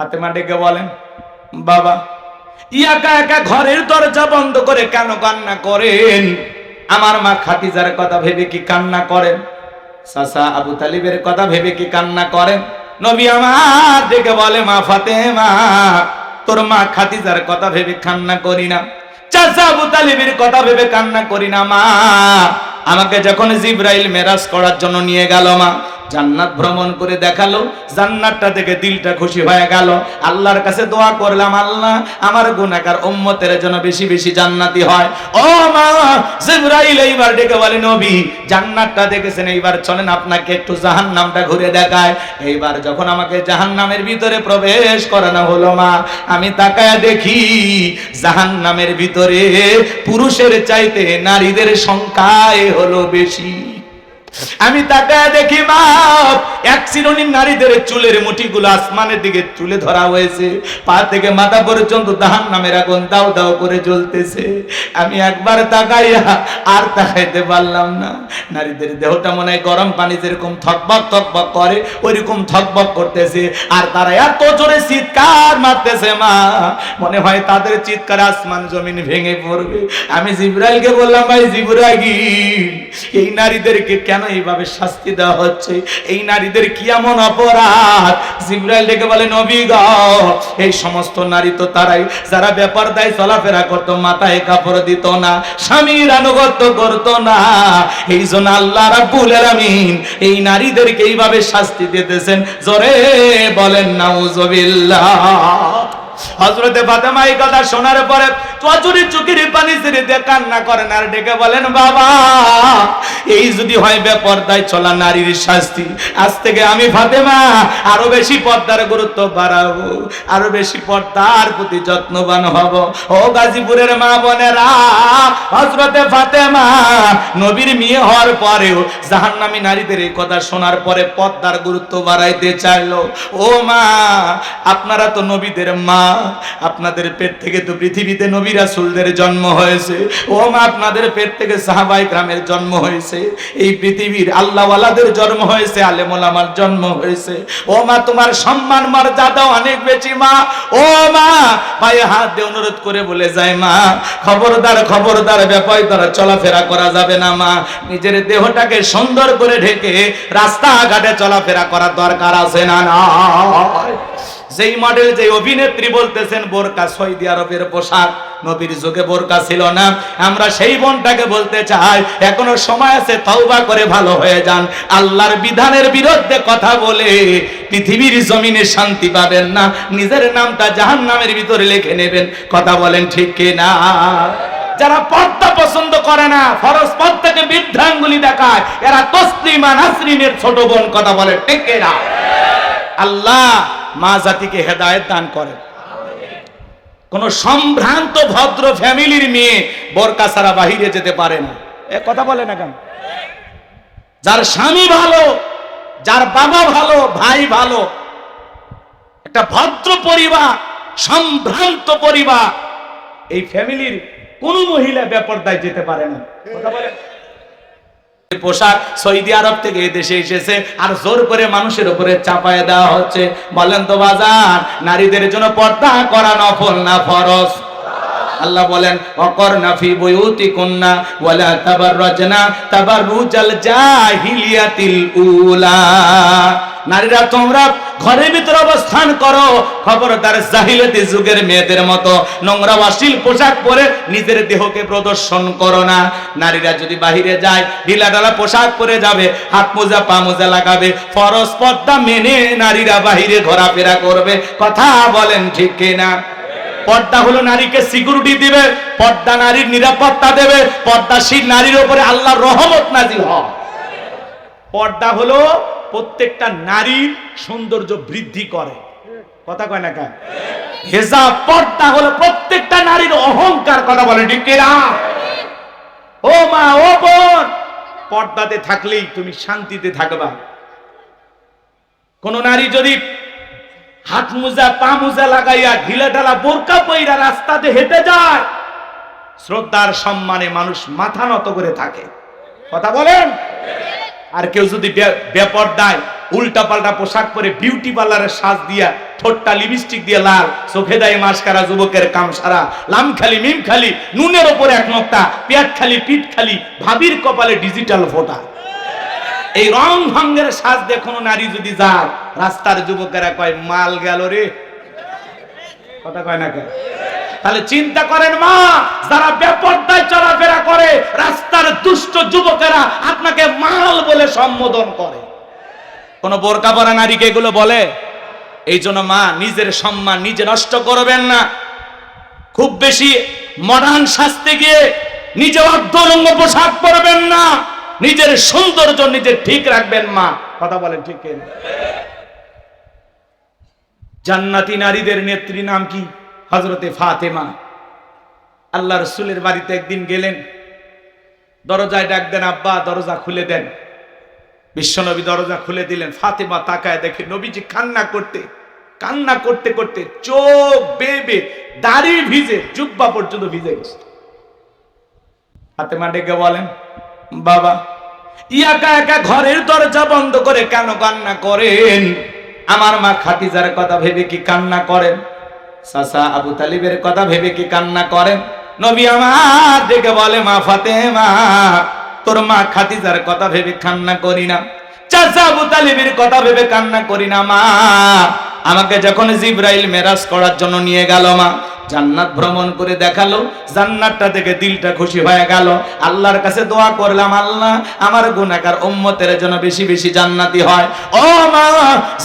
ফাতেমা ডেকে বলেন, বাবা একা একা ঘরের দরজা বন্ধ করে কেন কান্না করেন? আমার মা খাদিজার কথা ভেবে কি কান্না করেন? চাচা আবু তালিবের কথা ভেবে কি কান্না করেন? নবী আমার ডেকে বলে, মা ফাতেমা, তোর মা খাদিজার কথা ভেবে কান্না করি না, চাচা আবু তালিবের কথা ভেবে কান্না করি না। মা, আমাকে যখন জিবরাইল মেরাজ করার জন্য নিয়ে গেল, মা জান্নাত ভ্রমণ করে দেখালো, জান্নাতটা দেখে দিলটা খুশি হয়ে গেল। আল্লাহর কাছে দোয়া করলাম, আল্লাহ আমার গুনাহগার উম্মতের জন্য বেশি বেশি জান্নাতি হয়। ও মা, জিবরাইল এইবার ডেকে বলে, নবী জান্নাতটা দেখেছেন, এইবার চলেন আপনাকে একটু জাহান্নামটা ঘুরে দেখায়। এইবার যখন আমাকে জাহান্নামের ভিতরে প্রবেশ করানো হলো, মা আমি তাকায়া দেখি জাহান্নামের ভিতরে পুরুষের চাইতে নারীদের সংখ্যাই হলো বেশি। আমি তাকায় দেখি মা, এক শ্রেণীর নারীদের চুলের মুঠিগুলো আসমানের দিকে তুলে ধরা হয়েছে, পা থেকে মাথা পর্যন্ত জাহান্নামের আগুন দাও দাও করে জ্বলতেছে। আমি একবার তাকাইয়া আর তাকাইতে পারলাম না। নারীদের দেহটা মনে হয় গরম পানি যেরকম থকবক থকবক করে ওইরকম থকবক করতেছে, আর তারা এত জোরে চিৎকার মারতেছে, মা মনে হয় তাদের চিৎকার আসমান জমিন ভেঙে পড়বে। আমি জিবরাইলকে বললাম, ভাই জিবরাইল, এই নারীদেরকে কেন এইভাবে শাস্তি দেওয়া হচ্ছে? এই নারীদের কি এমন অপরাধ? জিবরাইল ডেকে বলে, নবী গো, এই সমস্ত নারী তো তারাই যারা বেপরদায় চলাফেরা করতো, মাথায় কাপড় দিত না, স্বামীর আনুগত্য করতো না। এই জন্য আল্লাহ রাব্বুল আলামিন এই নারীদেরকে এইভাবে শাস্তি দিতেছেন। জোরে বলেন নাউজুবিল্লাহ। হযরতে ফাতেমা এই কথা শোনার পরে চুরি চোখের পানি ছেড়ে দিয়ে কান্না করেন আর ডেকে বলেন, বাবা এই যদি হয় বেপরদায় চলা নারীর শাস্তি, আজ থেকে আমি ফাতেমা আরো বেশি পর্দার গুরুত্ব বাড়াবো, আরো বেশি পর্দার প্রতি যত্নবান হব। ও গাজীপুরের মা বোনেরা, হযরতে ফাতেমা নবীর মেয়ে হওয়ার পরেও জাহান্নামী নারীদের এই কথা শোনার পরে পর্দার গুরুত্ব বাড়াইতে চাইলো। ও মা, আপনারা তো নবীদের মা, আপনাদের পেট থেকে তো পৃথিবীতে নবী রাসূলদের জন্ম হয়েছে। ও মা, আপনাদের পেট থেকে সাহাবায়ে কেরামের জন্ম হয়েছে, এই পৃথিবীর আল্লাহওয়ালাদের জন্ম হয়েছে, আলেম ওলামার জন্ম হয়েছে। ও মা, তোমার সম্মান মর্যাদা অনেক বেশি মা। ও মা, পায়ে হাত দিয়ে অনুরোধ করে বলে যায়, মা খবরদার খবরদার বেপরদায় চলাফেরা করা যাবে না। মা নিজের দেহটাকে সুন্দর করে ঢেকে রাস্তাঘাটে চলাফেরা করার দরকার আছে না? না, যেই মডেল যে অভিনেত্রী বলতেছেন বোরকা সৌদি আরবের পোশাক, নবীর যুগে বোরকা ছিল না। আমরা সেই বোনটাকে বলতে চাই, এখনো সময় আছে, তওবা করে ভালো হয়ে যান। আল্লাহর বিধানের বিরুদ্ধে কথা বলে পৃথিবীর জমিনে শান্তি পাবেন না, নিজের নামটা জাহান্নামের ভিতরে লিখে নেবেন। কথা বলেন ঠিক কি না? যারা পর্দা পছন্দ করে না, ফরজ পর্দাকে বৃদ্ধাঙ্গুলি দেখায়, এরা তসলিমা নাসরিনের ছোট বোন। কথা বলে ঠিক কি না? আল্লাহ মা জাতিকে হেদায়েত দান করেন। কোন সম্ভ্রান্ত ভদ্র ফ্যামিলির মেয়ে বোরকা ছাড়া বাহিরে যেতে পারে না। এ কথা বলে না কেন? যার স্বামী ভালো, যার বাবা ভালো, ভাই ভালো, একটা ভদ্র পরিবার, সম্ভ্রান্ত পরিবার, এই ফ্যামিলির কোন মহিলা বেপরদায় যেতে পারে না। কথা বলে। পোশাক সৌদি আরব থেকে এই দেশে এসেছে, আর জোর করে মানুষের উপরে চাপায় দেওয়া হচ্ছে। বলেন তো বাজার, নারীদের জন্য পর্দা করা নফল না ফরজ? আল্লাহ বলেন, ওয়াকরনা ফি বুয়ুতিকুন্না ওয়ালা তাবাররাজনা তাবাররুজাল জাহিলিয়াতিল উলা। নারীরা তোমরা ঘরের ভিতরে অবস্থান করো, খবরদার জাহিলিয়াতি যুগের মেয়েদের মতো নোংরা অশ্লীল পোশাক পরে নিজের দেহকে প্রদর্শন করো না। নারীরা যদি বাহিরে যায় ঢিলাঢালা পোশাক পরে যাবে, হাত মোজা পা মোজা লাগাবে, ফরজ পর্দা মেনে নারীরা বাহিরে ঘোরাফেরা করবে। কথা বলেন ঠিক কিনা? পর্দা হলো নারীকে সিকিউরিটি দিবে, পর্দা নারীর নিরাপত্তা দেবে, পর্দাশীল নারীর উপরে আল্লাহর রহমত নাজিল হয়। পর্দা হলো প্রত্যেকটা নারীর সৌন্দর্য বৃদ্ধি করে। কথা কয় না কেন? হিজাব পর্দা হলো প্রত্যেকটা নারীর অহংকার। কথা বলে ঠিক কিনা? ও মা, ও বোন, পর্দাতে থাকলেই তুমি শান্তিতে থাকবা। কোন নারী যদি হাত মোজা পা মোজা লাগাইয়া ঢিলা ঢালা বোরকা পইরা রাস্তাতে হেঁটে যায়, শ্রদ্ধার সম্মানে মানুষ মাথা নত করে থাকে। কথা বলেন। আর কেউ যদি বেপরদায় উল্টা পাল্টা পোশাক পরে বিউটি পার্লারের সাজ দিয়া ঠোঁটটা লিপস্টিক দিয়ে লাল, চোখে দেয় মাস্কারা, যুবকের কাম সারা, লাম খালি মিম খালি, নুনের ওপর এক নোকটা, পেট খালি পিঠ খালি, ভাবির কপালে ডিজিটাল ফোঁটা। এই রং ভঙ্গের সাজ দেখুন নারী যদি যায়, রাস্তার যুবকেরা কয় মাল গেল রে, কথা কয় না কেন? তাহলে চিন্তা করেন মা, যারা বেপরদায় চলাফেরা করে, রাস্তার দুষ্ট যুবকেরা আপনাকে মাল বলে সম্বোধন করে। কোন বোরকা পরা নারীকে এগুলো বলে? এই জন্য মা, নিজের সম্মান নিজে নষ্ট করবেন না। খুব বেশি মডার্ন সাজতে গিয়ে নিজে অর্ধলঙ্গ পোশাক পরবেন না। নিজের সৌন্দর্য নিজে ঠিক রাখবেন মা, কথা বলেন ঠিক কিনা? জান্নাতি নারীদের নেত্রী নাম কি? হযরতে ফাতেমা। আল্লাহ রাসূলের বাড়িতে একদিন গেলেন, দরজায় ডাক দেন, আব্বা দরজা খুলে দেন। বিশ্বনবী দরজা খুলে দিলেন। ফাতেমা তাকায় দেখে নবীজি কান্না করতে করতে চোখ বেবে, দাড়ি ভিজে, জুব্বা পর্যন্ত ভিজে গেছে। ফাতেমা ডেকে বলেন, বাবা একা একা ঘরের দরজা বন্ধ করে কেন কান্না করেন? আমার মা খাদিজার কথা ভেবে কি কান্না করেন? চাচা আবু তালিবের কথা ভেবে কি কান্না করেন? নবী আমার ডেকে বলে, মা ফাতেমা, তোর মা খাদিজার কথা ভেবে কান্না করি না, চাচা আবু তালিবের কথা ভেবে কান্না করি না। মা, আমাকে যখন জিবরাইল মেরাজ করার জন্য নিয়ে গেল, মা জান্নাত ভ্রমণ করে দেখালো, জান্নাতটা দেখে দিলটা খুশি হয়ে গেল। আল্লাহর কাছে দোয়া করলাম, আল্লাহ আমার গুনাহগার উম্মতের জন্য বেশি বেশি জান্নাতি হয়। ও মা,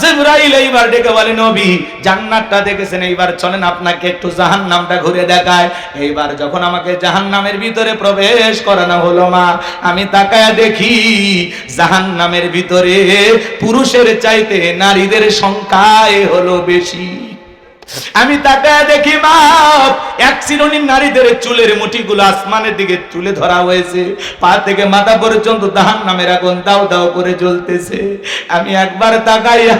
জিবরাইল এইবার ডেকে বলে, নবী জান্নাতটা দেখেছেন, এইবার চলেন আপনাকে একটু জাহান্নামটা ঘুরে দেখায়। এইবার যখন আমাকে জাহান্নামের ভিতরে প্রবেশ করানো হলো, মা আমি তাকায়া দেখি জাহান্নামের ভিতরে পুরুষের চাইতে নারীদের সংখ্যাই হলো বেশি। আমি তাকায় দেখি মা, এক শ্রেণীর নারীদের চুলের মুঠিগুলো আসমানের দিকে তুলে ধরা হয়েছে, পা থেকে মাথা পর্যন্ত জাহান্নামের আগুন দাও দাও করে জ্বলতেছে। আমি একবার তাকাইয়া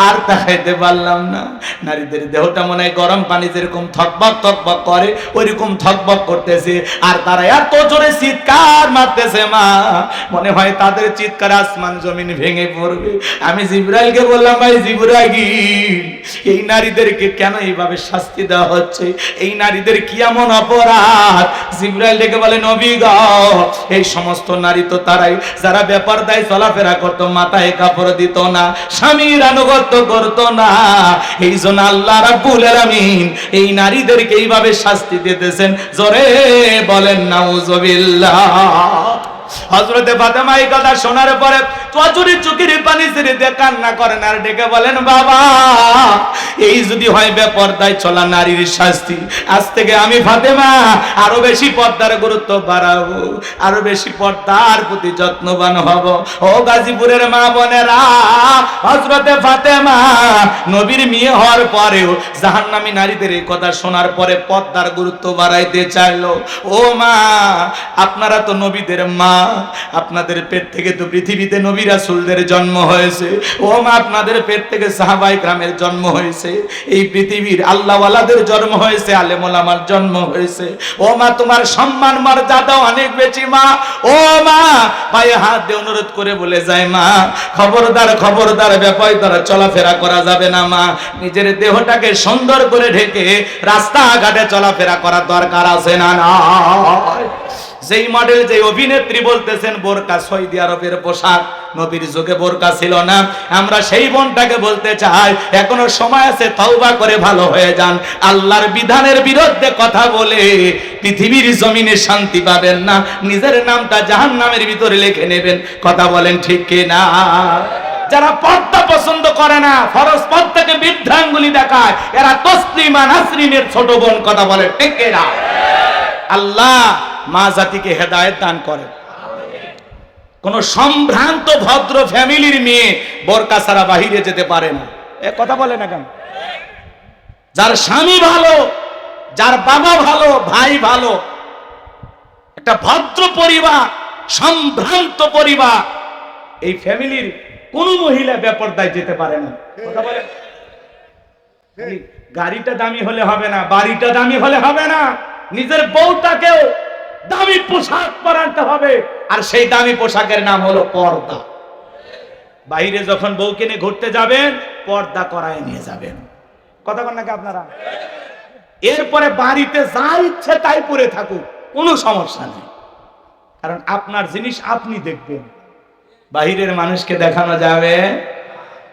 আর তাকাইতে পারলাম না। নারীদের দেহটা মনে হয় গরম পানি যেরকম থকবক থকবক করে, ওইরকম থকবক করতেছে। আর তারা এত জোরে চিৎকার মারতেছে, মা মনে হয় তাদের চিৎকার আসমান জমিন ভেঙে পড়বে। আমি জিবরাইলকে বললাম, ভাই জিবরাইল, এই নারীদেরকে কেন এইভাবে শাস্তি দেওয়া হচ্ছে? এই নারীদের কি এমন অপরাধ? জিবরাইল ডেকে বলে, নবী গো, এই সমস্ত নারী তো তারাই যারা বেপরদায় চলাফেরা করতো, মাথায় কাপড় দিত না, স্বামীর আনুগত্য করতো না। এই জন্য আল্লাহ রাব্বুল আলামিন এই নারীদেরকে এইভাবে শাস্তি দিতেছেন। জোরে বলেন নাউজুবিল্লাহ। হযরতে ফাতেমা এই কথা শোনার পরে চুরি চোখের পানি ছেড়ে দিয়ে কান্না করেন আর ডেকে বলেন, বাবা এই যদি হয় বেপরদায় চলা নারীর শাস্তি, আজ থেকে আমি ফাতেমা আরো বেশি পর্দার গুরুত্ব বাড়াবো, আরো বেশি পর্দার প্রতি যত্নবান হব। ও গাজীপুরের মা বোনেরা, হযরতে ফাতেমা নবীর মেয়ে হওয়ার পরেও জাহান্নামী নারীদের এই কথা শোনার পরে পর্দার গুরুত্ব বাড়াইতে চাইলো। ও মা, আপনারা তো নবীদের মা, আপনাদের পেট থেকে তো পৃথিবীতে নবী রাসূলদের জন্ম হয়েছে। ও মা, আপনাদের পেট থেকে সাহাবায়ে কেরামের জন্ম হয়েছে, এই পৃথিবীর আল্লাহওয়ালাদের জন্ম হয়েছে, আলেম ওলামার জন্ম হয়েছে। ও মা, তোমার সম্মান মর্যাদা অনেক বেশি মা। ও মা, পায়ে হাত দিয়ে অনুরোধ করে বলে যায়, মা খবরদার খবরদার, বেপরদার চলাফেরা করা যাবে না মা। নিজের দেহটাকে সুন্দর করে ঢেকে রাস্তাঘাটে চলাফেরা করার দরকার আছে না? না, যেই মডেল, যে অভিনেত্রী বলতেছেন বোরকা সৌদি আরবের পোশাক, নবীর যুগে বোরকা ছিল না। আমরা সেই বোনটাকে বলতে চাই, এখনো সময় আছে, তওবা করে ভালো হয়ে যান। আল্লাহর বিধানের বিরুদ্ধে কথা বলে পৃথিবীর জমিনে শান্তি পাবেন না, নিজের নামটা জাহান্নামের ভিতরে লিখে নেবেন। কথা বলেন ঠিক কিনা? যারা পর্দা পছন্দ করে না, ফরজ পর্দাকে বৃদ্ধাঙ্গুলি দেখায়, এরা তসলিমা নাসরিনের ছোট বোন। কথা বলে ঠিক কিনা? আল্লাহ মা জাতিকে হেদায়েত দান করেন। কোন সম্ভ্রান্ত ভদ্র ফ্যামিলির মেয়ে বোরকা ছাড়া বাহিরে যেতে পারে না। এ কথা বলে না কেন? যার স্বামী ভালো, যার বাবা ভালো, ভাই ভালো, একটা ভদ্র পরিবার, সম্ভ্রান্ত পরিবার, এই ফ্যামিলির কোন মহিলা বেপরদায় যেতে পারে না। কথা বলে। গাড়িটা দামি হলে হবে না, বাড়িটা দামি হলে হবে না, নিজের বউটাকেও দামি পোশাক পরাতে হবে। আর সেই দামি পোশাকের নাম হলো পর্দা। বাইরে যখন বউকে নিয়ে ঘুরতে যাবেন, পর্দা করায় নিয়ে যাবেন। কথা বলেন নাকি আপনারা? এরপরে বাড়িতে যা ইচ্ছে তাই পরে থাকুক, কোনো সমস্যা নেই, কারণ আপনার জিনিস আপনি দেখবেন, বাহিরের মানুষকে দেখানো যাবে।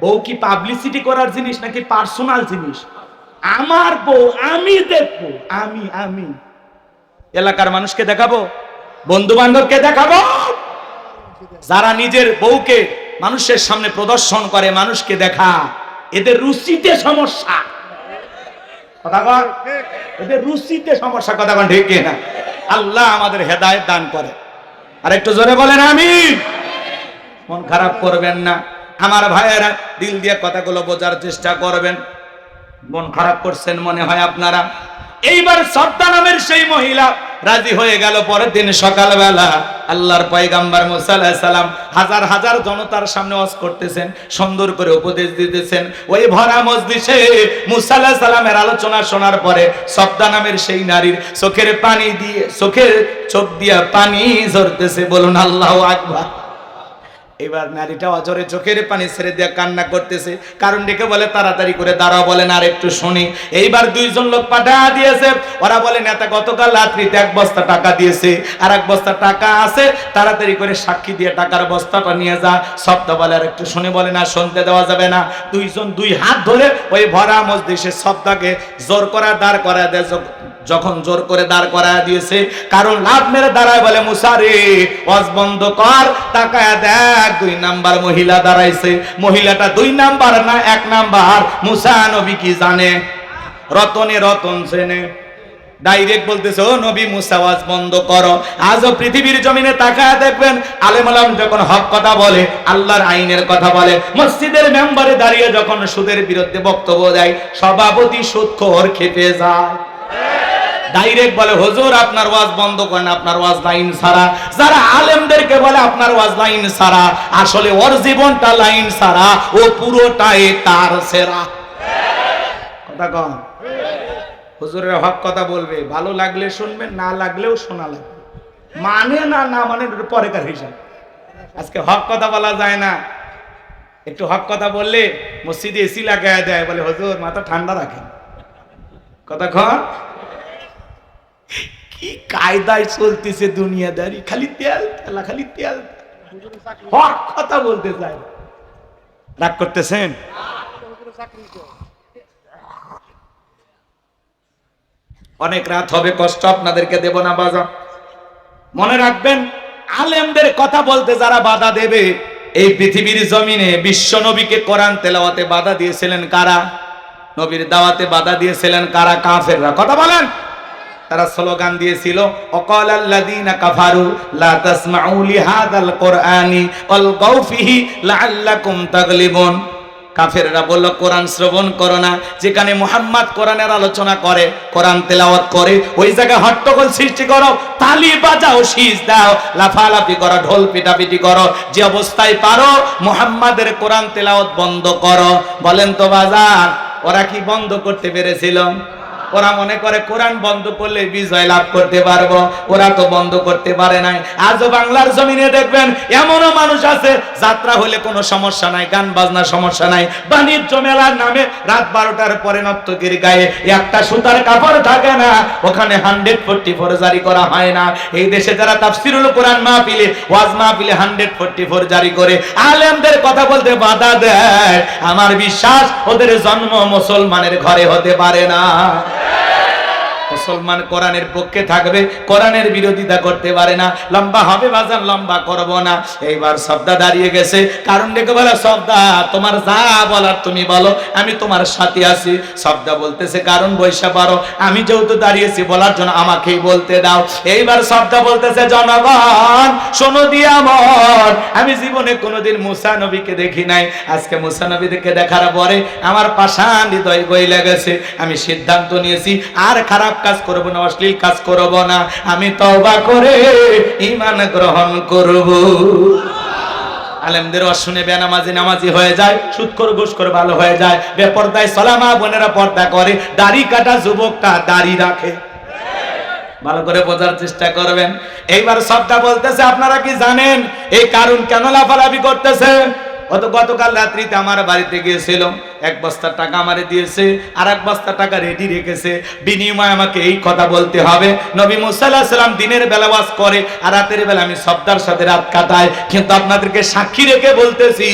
বউ কি পাবলিসিটি করার জিনিস নাকি পার্সোনাল জিনিস? আমার বউ আমি দেখবো, আমি এলাকার মানুষকে দেখাবো, বন্ধু বান্ধবকে দেখাবো? যারা নিজের বউকে মানুষের সামনে প্রদর্শন করে, মানুষকে দেখা, এদের রুচিতে সমস্যা। কথা বল, এদের রুচিতে সমস্যা। কথা বল ঠিক না? আল্লাহ আমাদের হেদায়েত দান করে। আর একটু জোরে বলেন আমিন। মন খারাপ করবেন না আমার ভাইয়েরা, দিল দিয়ে কথাগুলো বোঝার চেষ্টা করবেন। মন খারাপ করছেন মনে হয় আপনারা। এইবার সফদা নামের সেই মহিলা রাজি হয়ে গেল। পরের দিন সকালবেলা আল্লাহর পয়গাম্বর মুসা আলাইহিস সালাম হাজার হাজার জনতার সামনে ওয়াজ করতেছেন, সুন্দর করে উপদেশ দিতেছেন। ওই ভরা মজলিসে মুসা আলাইহিস সালামের আলোচনা শোনার পরে সফদা নামের সেই নারীর চোখের চোখ দিয়ে পানি ঝরতেছে। বলুন আল্লাহু আকবার। এবার নারীটা অজরে চোখের পানি ছেড়ে দিয়ে কান্না করতেছে। কারণ ডেকে বলে তাড়াতাড়ি করে দাঁড়াও, বলেন আর একটু শুনি। এইবার দুইজন লোক পাঠা দিয়েছে। ওরা বলে নেতা গতকাল রাত্রিতে 1 বস্তা টাকা দিয়েছে, আর 1 বস্তা টাকা আছে, তাড়াতাড়ি করে সাক্ষী দিয়ে টাকার বস্তাটা নিয়ে যা। সবটা বলে আর একটু শুনি, বলে না শুনতে দেওয়া যাবে না। দুইজন 2 হাত ধরে ওই ভরা মজলিসে সবটাকে জোর করা দাঁড় করা দেয়। যখন জোর করে দাঁড় করায় দিয়েছে, কারণ লাভ মেরে দাঁড়ায়, বলে মুসা রে ওয়াজ বন্ধ কর, তাকায় দেখ 2 নাম্বার মহিলা দাঁড়াইছে। মহিলাটা 2 নাম্বার না 1 নাম্বার। মুসা নবী কি জানে? রতনে রতন চেনে। ডাইরেক্ট বলতেছে, ও নবী মুসা ওয়াজ বন্ধ করো। আজও পৃথিবীর জমিনে তাকায় দেখবেন আলেম আলেম যখন হক কথা বলে, আল্লাহর আইনের কথা বলে, মসজিদের মেম্বারে দাঁড়িয়ে যখন সুদের বিরুদ্ধে বক্তব্য দেয়, সভাপতি সুদখোর খেপে যায়। ডাইরেক্ট বলে হুজুর আপনার ওয়াজ বন্ধ করেন, আপনার ওয়াজ লাইন ছাড়া। যারা আলেমদেরকে বলে আপনার ওয়াজ লাইন ছাড়া, আসলে ওর জীবনটা লাইন ছাড়া, ও পুরোটাই তার সেরা। কথা কন, হুজুরের হক কথা বলবে, ভালো লাগলে শুনবেন, না লাগলেও শোনা লাগবে। মানে না না মানে পরেকার হিসাব। আজকে হক কথা বলা যায় না। একটু হক কথা বললে মসজিদে এসি লাগায় দেয়, বলে হুজুর মাথা ঠান্ডা রাখেন। কথা কন, কি কায়দায় চলতেছে দুনিয়াদারি, খালি তেল তেলা, খালি তেল। হক কথা বলতে চায়। রাগ করতেছেন? অনেক রাত হবে, কষ্ট আপনাদেরকে দেব না বাজার। মনে রাখবেন, আলেমদের কথা বলতে যারা বাধা দেবে, এই পৃথিবীর জমিনে বিশ্ব নবীকে কোরআন তেলাওয়াতে বাধা দিয়েছিলেন কারা? নবীর দাওয়াতে বাধা দিয়েছিলেন কারা? কাফেররা। কথা বলেন। তারা স্লোগান দিয়েছিল, অকালাল্লাযীনা কাফারু লা তাসমাউ লিহাযাল কুরআনি ওয়ালগাউ ফিহি লাআল্লাকুম তাগলিবুন। কাফেররা বলল কোরআন শ্রবণ করো না। যেখানে মুহাম্মদ কোরআনের আলোচনা করে, কোরআন তেলাওয়াত করে, ওই জায়গায় হট্টগোল সৃষ্টি করো, তালি বাজাও, শীষ দাও, লাফালাফি করো, ঢোল পিটাপিটি করো, যে অবস্থায় পারো মুহাম্মাদের কোরআন তেলাওয়াত বন্ধ করো। বলেন তো বাজার, ওরা কি বন্ধ করতে পেরেছিল? ওরা মনে করে কোরআন বন্ধ করলে বিজয় লাভ করতে পারবো, ওরা তো বন্ধ করতে পারে নাই। আজও বাংলার জমিনে দেখবেন এমনও মানুষ আছে, যাত্রা হলে কোনো সমস্যা নাই, গান বাজনা সমস্যা নাই, বাণিজ্য মেলার নামে রাত 12টার পরে নর্তকীর গায়ে একটা সুতার কাপড় থাকে না, ওখানে 144 জারি করা হয় না। এই দেশে যারা তাফসিরুল কোরআন মাহফিলে, ওয়াজ মাহফিলে 144 জারি করে আলেমদের কথা বলতে বাধা দেয়, আমার বিশ্বাস ওদের জন্ম মুসলমানের ঘরে হতে পারে না। মুসলমান কোরআনের পক্ষে থাকবে, কোরআনের বিরোধিতা করতে পারে না। লম্বা হবে বাজার, লম্বা করব না। এইবার সবদা দাঁড়িয়ে গেছে। কারণ ডেকে বলে, সবদা তোমার যা বলার তুমি বলো, আমি তোমার সাথে আছি। সবদা বলতেছে, কারণ বৈশা পারো, আমি যেহেতু দাঁড়িয়েছি বলার জন্য আমাকেই বলতে দাও। এইবার সবদা বলতেছে, জনগণ শোনো দিয়া মন, আমি জীবনে কোনোদিন মুসা নবীকে দেখি নাই। আজকে মুসা নবীকে দেখার পরে আমার পাষাণ হৃদয় গইলা গেছে। আমি সিদ্ধান্ত নিয়েছি আর খারাপ কাজ করব না, অশ্লীল কাজ করব না। আমি তওবা করে ঈমান গ্রহণ করব। আলেমদের শুনে বেনামাজি নামাজি হয়ে যায়, সুদখোর ঘুষখোর ভালো হয়ে যায়, বেপরদায় সলামা বোনেরা পর্দা করে, দাড়ি কাটা যুবকটা দাড়ি রাখে। ভালো করে বোঝার চেষ্টা করবেন। এইবার সবটা বলতেছে, আপনারা কি জানেন এই কারণ কেন লাফালাফি করতেছে? গতকাল রাত্রিতে আমার বাড়িতে গিয়েছিল, এক বস্তা টাকা আমারে দিয়েছে, আর এক বস্তা টাকা রেডি রেখেছে, বিনিময়ে আমাকে এই কথা বলতে হবে। নবী মুসা আলাইহিস সালাম দিনের বেলা ওয়াজ করে, আর রাতের বেলা আমি সবদার সাথে রাত কাটাই। কিন্তু আপনাদেরকে সাক্ষী রেখে বলতেছি,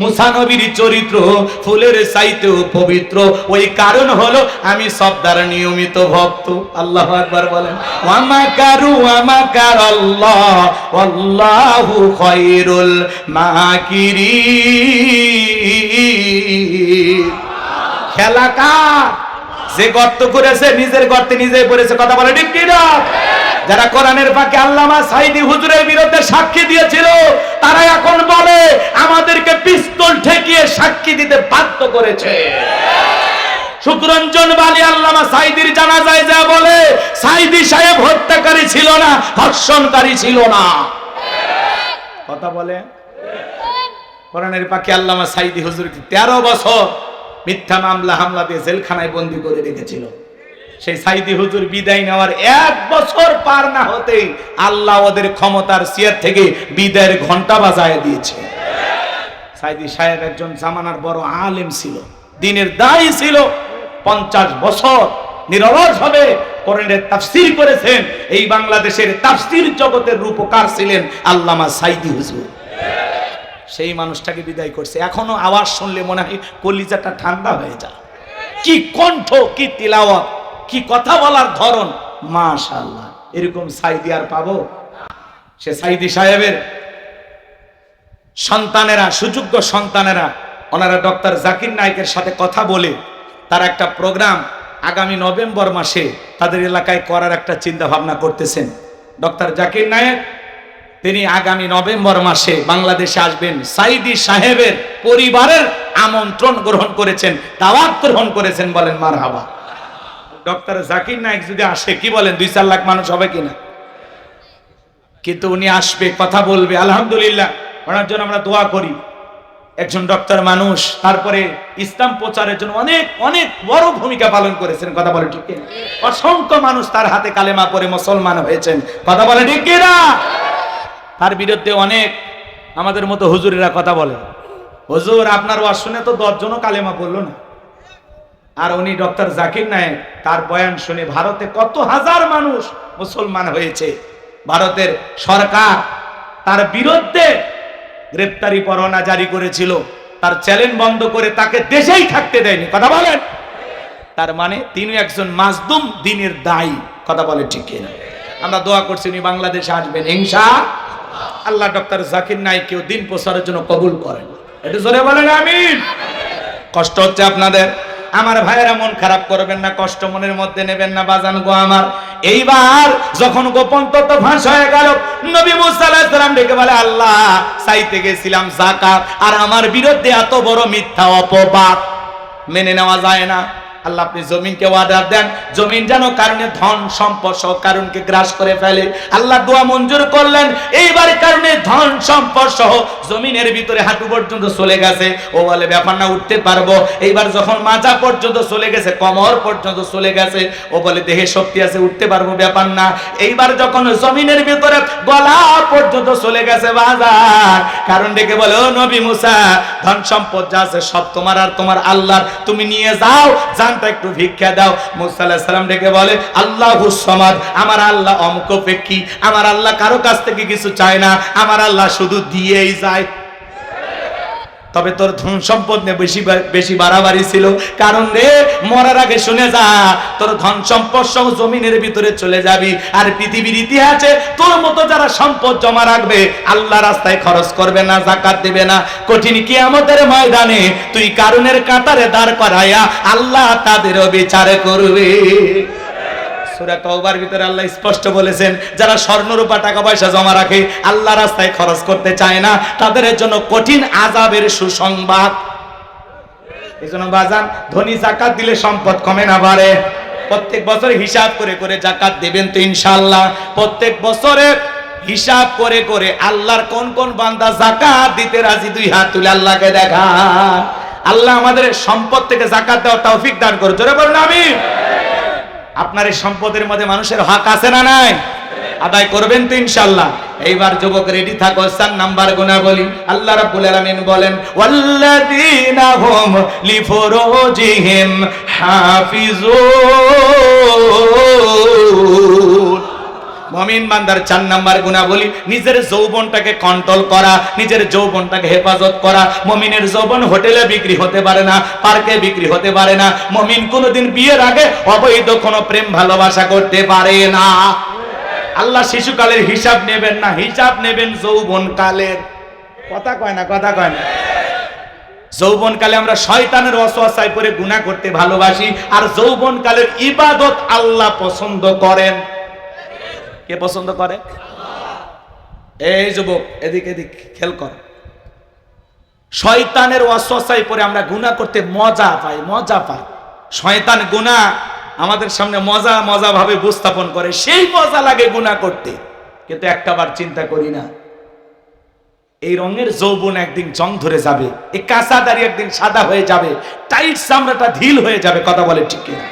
মুসা নবীর চরিত্র ফুলের চাইতেও পবিত্র। ওই কারণ হলো আমি সবদার নিয়মিত ভক্ত। আল্লাহু আকবার বলেন। ওয়া মাকারু ওয়া মাকারাল্লাহ ওয়াল্লাহু খায়রুল মাকিরিন। খেলা কার? যে গর্ত করেছে নিজের গর্তে নিজেই পড়েছে। কথা বলে ঠিক কি না? যারা কোরআনের পাকে আল্লামা সাঈদী হুজুরের বিরুদ্ধে সাক্ষী দিয়েছিল, তারা এখন বলে আমাদেরকে পিস্তল ঠেকিয়ে সাক্ষী দিতে বাধ্য করেছে। শুকরঞ্জন বালি আল্লামা সাঈদীর জানাজায় যা বলে, সাঈদী সাহেব হত্যাকারী ছিল না, ধর্ষণকারী ছিল না। কথা বলে। কোরআনের পাকে আল্লামা সাঈদী হুজুরকে 13 বছর মিথ্যা মামলা হামলা দিয়ে জেলখানায় বন্দী করে রেখেছিল। সেই সাঈদী হুজুর বিদায় নেওয়ার 1 বছর পার না হতেই আল্লাহ ওদের ক্ষমতার চেয়ার থেকে বিদায়ের ঘন্টা বাজায় দিয়েছে। সাঈদী সাহেব একজন জামানার বড় আলেম ছিল, দ্বীনের দায়ী ছিল। 50 বছর নিরলসভাবে কোরআনের তাফসীর করেছেন। এই বাংলাদেশের তাফসীর জগতের রূপকার ছিলেন আল্লামা সাঈদী হুজুর। সেই মানুষটাকে বিদায় করছে। এখনো আওয়াজ শুনলে মনে হয় কলিজাটা ঠান্ডা হয়ে যায়। কি কণ্ঠ, কি তিলাওয়াত, কি কথা বলার ধরন, মাশাআল্লাহ। এরকম সাঈদী আর পাবো? সে সাঈদী সাহেবের সন্তানেরা, সুযোগ্য সন্তানেরা, ওনারা ডক্টর জাকির নায়েকের সাথে কথা বলে তার একটা প্রোগ্রাম আগামী নভেম্বর মাসে তাদের এলাকায় করার একটা চিন্তা ভাবনা করতেছেন। ডক্টর জাকির নায়েক তিনি আগামী নভেম্বর মাসে বাংলাদেশে আসবেন। সাঈদী সাহেবের পরিবারের আমন্ত্রণ গ্রহণ করেছেন, দাওয়াত গ্রহণ করেছেন। বলেন মারহাবা। ডক্টর জাকির নায়েক যদি আসে, কি বলেন 2-4 লাখ মানুষ হবে কিনা? কিন্তু উনি আসবে, কথা বলবে। আলহামদুলিল্লাহ, ওনার জন্য আমরা দোয়া করি। একজন ডক্টর মানুষ, তারপরে ইসলাম প্রচারের জন্য অনেক অনেক বড় ভূমিকা পালন করেছেন। কথা বলে ঠিক কিনা? অসংখ্য মানুষ তার হাতে কালেমা পড়ে মুসলমান হয়েছেন। কথা বলে ঠিক কিনা? তার বিরুদ্ধে অনেক আমাদের মতো হুজুরেরা কথা বলে, হুজুর আপনার ওয়াজ শুনে তো 10 জনও কালেমা পড়লো না। আর উনি ডক্টর জাকির নায়েক, তার বয়ান শুনে ভারতে কত হাজার মানুষ মুসলমান হয়েছে। ভারতের সরকার তার বিরুদ্ধে গ্রেফতারি পরোয়ানা জারি করেছিল, তার চ্যালেঞ্জ বন্ধ করে তাকে দেশেই থাকতে দেয়নি। কথা বলেন। তার মানে তিনি একজন মাজলুম দ্বীনের দায়ী। কথা বলে ঠিক কিনা? আমরা দোয়া করছি উনি বাংলাদেশে আসবেন ইনশাআল্লাহ। ডক্টর জাকির নায়েককেও দ্বীন প্রচারের জন্য কবুল করেন। এটা জোরে বলেন আমিন। কষ্ট হচ্ছে আপনাদের, আমার ভাইয়েরা মন খারাপ করবেন না, কষ্ট মনের মধ্যে নেবেন না বাজান গো আমার। এইবার যখন গোপন তথ্য ফাঁস হয়ে গেল, নবী মুসা আলাইহিস সালাম ডেকে বলে, আল্লাহ চাইতে গেছিলাম যাকাত, আর আমার বিরুদ্ধে এত বড় মিথ্যা অপবাদ মেনে নেওয়া যায় না। আল্লাহ আপনি জমিনকে অর্ডার দেন, জমিন যেন কারণে ধন সম্পদ সহ কারণকে গ্রাস করে ফেলে। আল্লাহ দোয়া মঞ্জুর করলেন। এইবার কারণে ধন সম্পদ সহ জমিনের ভিতরে হাঁটু পর্যন্ত চলে গেছে। ও বলে ব্যাপার না, উঠতে পারবো। এইবার যখন মাজা পর্যন্ত চলে গেছে, কোমর পর্যন্ত চলে গেছে, ও বলে দেহে শক্তি আছে, উঠতে পারবো, ব্যাপার না। এইবার যখন জমিনের ভিতরে গলা পর্যন্ত চলে গেছে বাজার, কারণ ডেকে বলে, ও নবী মুসা, ধন সম্পদ যা আছে সব তোমার আর তোমার আল্লাহর, তুমি নিয়ে যাও, একটু ভিক্ষা দাও। মুসা আলাইহিস সালাম ডেকে বলে, আল্লাহুস সামাদ, আমার আল্লাহ অমুখাপেক্ষী, আমার আল্লাহ কারো কাছ থেকে কিছু চায় না, আমার আল্লাহ শুধু দিয়েই যায়। তবে তোর ধন সম্পদ নিয়ে বেশি বাড়াবাড়ি ছিল, কারণ রে মরার আগে শুনে যা, তোর ধন সম্পদ সহ জমিনের ভিতরে চলে যাবি। আর পৃথিবীর ইতিহাসে তোর মতো যারা সম্পদ জমা রাখবে, আল্লাহ রাস্তায় খরচ করবে না, যাকাত দেবে না, কঠিন কিয়ামতের ময়দানে তুই কারুনের কাতারে দাঁড় করায়া আল্লাহ তাদেরও বিচার করবে। সূরা তাওবার ভিতরে আল্লাহ স্পষ্ট বলেছেন, যারা স্বর্ণ রূপা টাকা পয়সা জমা রাখে, আল্লাহ রাস্তায় খরচ করতে চায় না, তাদের জন্য কঠিন আযাবের সুসংবাদ। এজন্য বাজান, ধনী যাকাত দিলে সম্পদ কমে না বাড়ে। প্রত্যেক বছর হিসাব করে করে যাকাত দেবেন তো ইনশাআল্লাহ। প্রত্যেক বছরে হিসাব করে করে আল্লাহর কোন কোন বান্দা যাকাত দিতে রাজি, 2 হাত তুলে আল্লাহকে দেখান। আল্লাহ আমাদের সম্পদ থেকে যাকাত দেওয়ার তৌফিক দান করুন। জোরে বলুন আমিন। আপনার এই সম্পদের মধ্যে মানুষের হক আছে না নাই? আদায় করবেন তো ইনশাআল্লাহ? এইবার যুবক রেডি থাকো, 4 নাম্বার গুনাহ বলি। আল্লাহ রাব্বুল আলামিন বলেন ওয়াল্লাযীনা হুম লিফুরুজিহিম হাফিজুন। মুমিন বান্দার 4 নাম্বার গুনাহ বলি, নিজের যৌবনটাকে কন্ট্রোল করা, নিজের যৌবনটাকে হেফাজত করা। মুমিনের যৌবন হোটেলে বিক্রি হতে পারে না, পার্কে বিক্রি হতে পারে না। মুমিন কোনোদিন বিয়ের আগে অবৈধ কোনো প্রেম ভালোবাসা করতে পারে না। আল্লাহ শিশুকালের হিসাব নেবেন না, হিসাব নেবেন যৌবনকালের। কথা কয় না, কথা কয় না। যৌবনকালে আমরা শয়তানের ওয়াসওয়াসায় পড়ে গুনাহ করতে ভালোবাসি, আর যৌবনকালের ইবাদত আল্লাহ পছন্দ করেন। কে পছন্দ করে? এই যুবক এদিকে এদিক খেয়াল কর। শয়তানের ওয়াসওয়াসায় পড়ে আমরা গুনাহ করতে মজা পাই, মজা পাই। শয়তান গুনাহ আমাদের সামনে মজা মজা ভাবে উপস্থাপন করে, সেই মজা লাগে গুনাহ করতে। কিন্তু একটাবার চিন্তা করি না, এই রঙের যৌবন একদিন জং ধরে যাবে, এই কাঁচা দাড়ি একদিন সাদা হয়ে যাবে, টাইট চামড়াটা ঢিল হয়ে যাবে। কথা বলে ঠিক কিনা?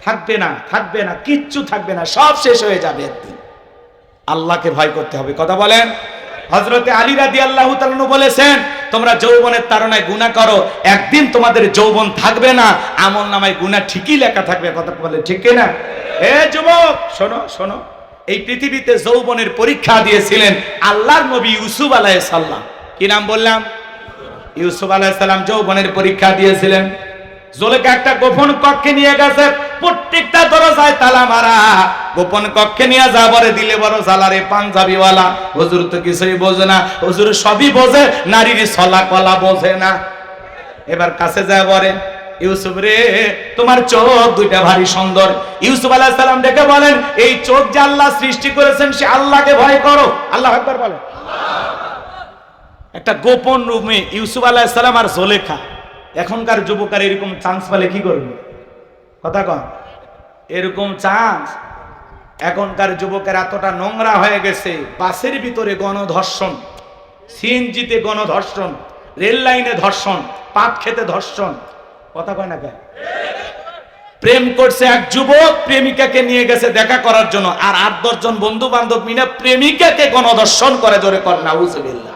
থাকবে না, থাকবে না, কিচ্ছু থাকবে না, সব শেষ হয়ে যাবে একদিন। আল্লাহকে ভয় করতে হবে। কথা বলেন। হযরতে আলী রাদিয়াল্লাহু তাআলা আনহু বলেছেন, তোমরা যৌবনের তাড়নায় গুনাহ করো, একদিন তোমাদের যৌবন থাকবে না, আমলনামায় গুনাহ ঠিকই লেখা থাকবে। কথা বলে ঠিক কিনা? এ যুবক শোনো, শোনো। এই পৃথিবীতে যৌবনের পরীক্ষা দিয়েছিলেন আল্লাহর নবী ইউসুফ আলাইহিস সালাম। কি নাম বললাম? ইউসুফ আলাইহিস সালাম যৌবনের পরীক্ষা দিয়েছিলেন। জুলেখা একটা গোপন কক্ষে নিয়ে গেছে, প্রত্যেকটা দরজায় তালা মারা। গোপন কক্ষে নিয়ে যাবারে দিলে বড় জালারে পাঞ্জাবিওয়ালা। হুজুর তো কিছুই বোঝে না, হুজুর সবই বোঝে, নারীর ছলা কলা বোঝে না। এবার কাছে যায় বলে, ইউসুফ রে, তোমার চোখ দুইটা ভারী সুন্দর। ইউসুফ আলাইহিস সালাম ডেকে বলেন, এই চোখ যে আল্লাহ সৃষ্টি করেছেন, সে আল্লাহকে ভয় করো। আল্লাহু আকবার বলে। একটা গোপন রুমে ইউসুফ আলাইহিস সালাম আর জুলেখা। এখনকার যুবকের এরকম চান্স পেলে কি করবে? কথা কন। এরকম চান্স এখনকার যুবকের এতটা নোংরা হয়ে গেছে, বাসের ভিতরে গণধর্ষণ, সিএনজিতে গণধর্ষণ, রেল লাইনে ধর্ষণ, পাট খেতে ধর্ষণ। কথা কয় না কেন? প্রেম করছে এক যুবক, প্রেমিকাকে নিয়ে গেছে দেখা করার জন্য, আর 8-10 জন বন্ধু বান্ধব মিলে প্রেমিকাকে গণধর্ষণ করে। জোরে কর নাউজুবিল্লাহ।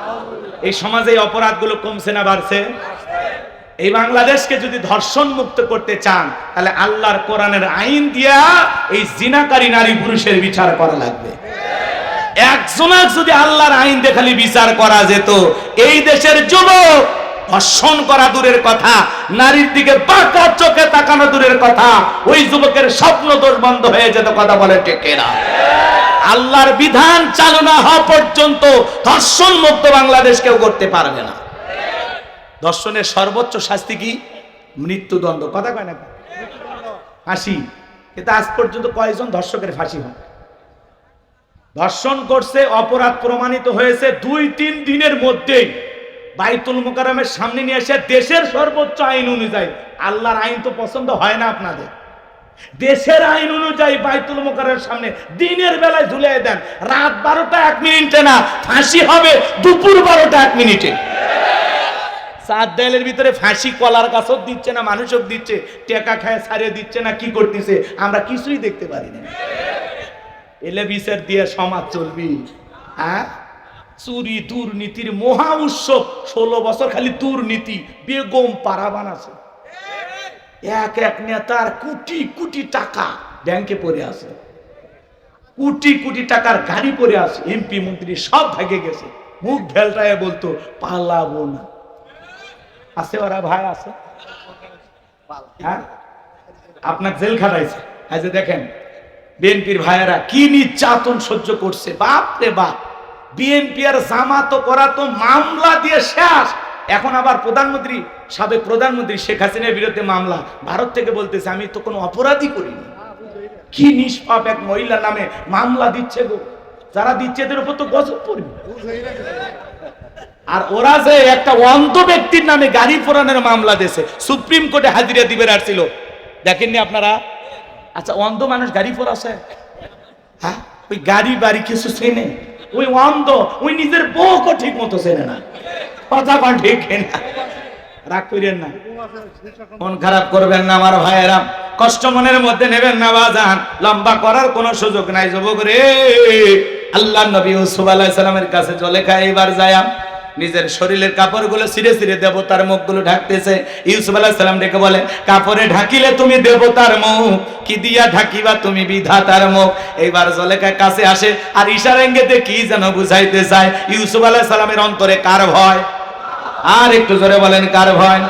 এই সমাজে এই অপরাধগুলো কমছে না বাড়ছে? এই বাংলাদেশকে যদি ধর্ষণ মুক্ত করতে চান, তাহলে আল্লাহর কোরআনের আইন দিয়া এই জিনাকারী নারী পুরুষের বিচার করা লাগবে। একজনের যদি আল্লাহর আইন দিয়ে খালি বিচার করা যেত, এই দেশের যুবক ধর্ষণ করা দূরের কথা, নারীর দিকে বাঁকা চোখে তাকানো দূরের কথা, ওই যুবকের স্বপ্ন দোষ বন্ধ হয়ে যেত। কথা বলে ঠিক কিনা? আল্লাহর বিধান চালু না হওয়া পর্যন্ত ধর্ষণ মুক্ত বাংলাদেশ কেউ করতে পারবে না। ধর্ষণের সর্বোচ্চ শাস্তি কি? মৃত্যুদণ্ড। কথা কয় না? ফাঁসি। কিন্তু আজ পর্যন্ত কয়জন ধর্ষকের ফাঁসি হয়? ধর্ষণ করছে, অপরাধ প্রমাণিত হয়েছে, 2-3 দিনের মধ্যেই বাইতুল মুকাররমের সামনে নিয়ে এসে দেশের সর্বোচ্চ আইন অনুযায়ী, আল্লাহর আইন তো পছন্দ হয় না আপনাদের, দেশের আইন অনুযায়ী বাইতুল মুকাররমের সামনে দিনের বেলায় ঝুলিয়ে দেন। রাত 12টা 1 মিনিটে না, ফাঁসি হবে দুপুর 12টা 1 মিনিটে। 4 দেয়ালের ভিতরে ফাঁসি কলার গাছও দিচ্ছে না, মানুষও দিচ্ছে, টেকা খায় ছাড়িয়ে দিচ্ছে না, কি করতেছে আমরা কিছুই দেখতে পারি না। এলে বিচার দিয়ে সমাজ চলবি? হ্যাঁ, চুরি দুর্নীতির মহা উৎসব। 16 বছর খালি দুর্নীতি, বেগম পারাবান আছে। এক নেতার কোটি কোটি টাকা ব্যাংকে পড়ে আছে, কোটি কোটি টাকার গাড়ি পড়ে আছে, এমপি মন্ত্রী সব ভাগে গেছে। মুখ ভেলটায় বলতো পালাবো না। আছে ওরা ভাই আছে? হ্যাঁ, আপনার জেল খাটাইছে। এই যে দেখেন বিএনপির ভাইয়েরা কি নির্যাতন সহ্য করছে, বাপ রে বাপ। বিএনপি আর জামাত করা তো মামলা দিয়ে শেষ। এখন আবার প্রধানমন্ত্রী, সাবেক প্রধানমন্ত্রী শেখ হাসিনার বিরুদ্ধে মামলা। ভারত থেকে বলতেছে আমি তো কোনো অপরাধই করিনি। কি নিষ্পাপ এক মহিলার নামে মামলা দিচ্ছে গো। যারা দিচ্ছে এদের উপর তো গজব পড়বে। আর ওরা যে একটা অন্ধ ব্যক্তির নামে গাড়ি পোড়ানোর মামলা দিয়েছে, সুপ্রিম কোর্টে হাজিরা দিবে আসছিল, দেখেননি আপনারা? আচ্ছা, অন্ধ মানুষ গাড়ি পোড়াছে? হ্যাঁ, ওই গাড়ি বাড়ি কিছু চেনে? ওই অন্ধ, ওই নিজের বউকে ঠিক মতো চেনে না। কথা কন ঠিক না? রাগ করেন না, মন খারাপ করবেন না আমার ভাইয়েরা। কষ্ট মনের মধ্যে নেবেন না বাজান, লম্বা করার কোনো সুযোগ নাই যুবক রে। আল্লাহ নবী ইউসুফ আলাইহিস সালামের কাছে জুলেখা এবার যায় নিজের শরীরের কাপড়গুলো ছিঁড়ে ছিঁড়ে দেবতার মুখগুলো ঢাকতেছে। ইউসুফ আলাইহিস সালাম ডেকে বলে, কাপড়ে ঢাকিলে তুমি দেবতার মুখ, কি দিয়া ঢাকিবা তুমি বিধাতার মুখ। এইবার জুলেখা কাছে আসে আর ইশারা ইঙ্গিতে কি যেন বুঝাইতে চায়। ইউসুফ আলাইহিস সালামের অন্তরে কার ভয়? আর একটু জোরে বলেন কার ভয়?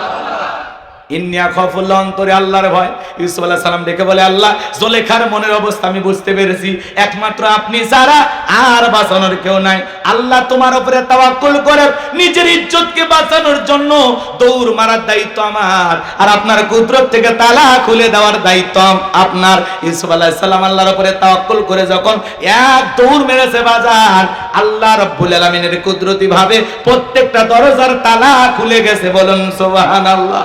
ইন্নিয়া খাফুল্লাহ, অন্তরে আল্লাহর ভয়। ইউসুফ আলাইহিস সালাম ডেকে বলে, আল্লাহ, জুলেখার মনের অবস্থা আমি বুঝতে পেরেছি, একমাত্র আপনি ছাড়া আর বাঁচানোর কেউ নাই। আল্লাহ তোমার উপরে তাওয়াক্কুল করে নিজের ইজ্জতকে বাঁচানোর জন্য দৌড় মারার দায়িত্ব আমার, আর আপনার কুদরত থেকে তালা খুলে দেওয়ার দায়িত্ব আপনার। ইউসুফ আলাইহিস সালাম আল্লাহর উপরে তাওয়াক্কুল করে যখন এক দৌড় মেরেছে বাজার, আল্লাহ রাব্বুল আলামিনের কুদরতি ভাবে প্রত্যেকটা দরজার তালা খুলে গেছে। বলুন সুবহানাল্লাহ।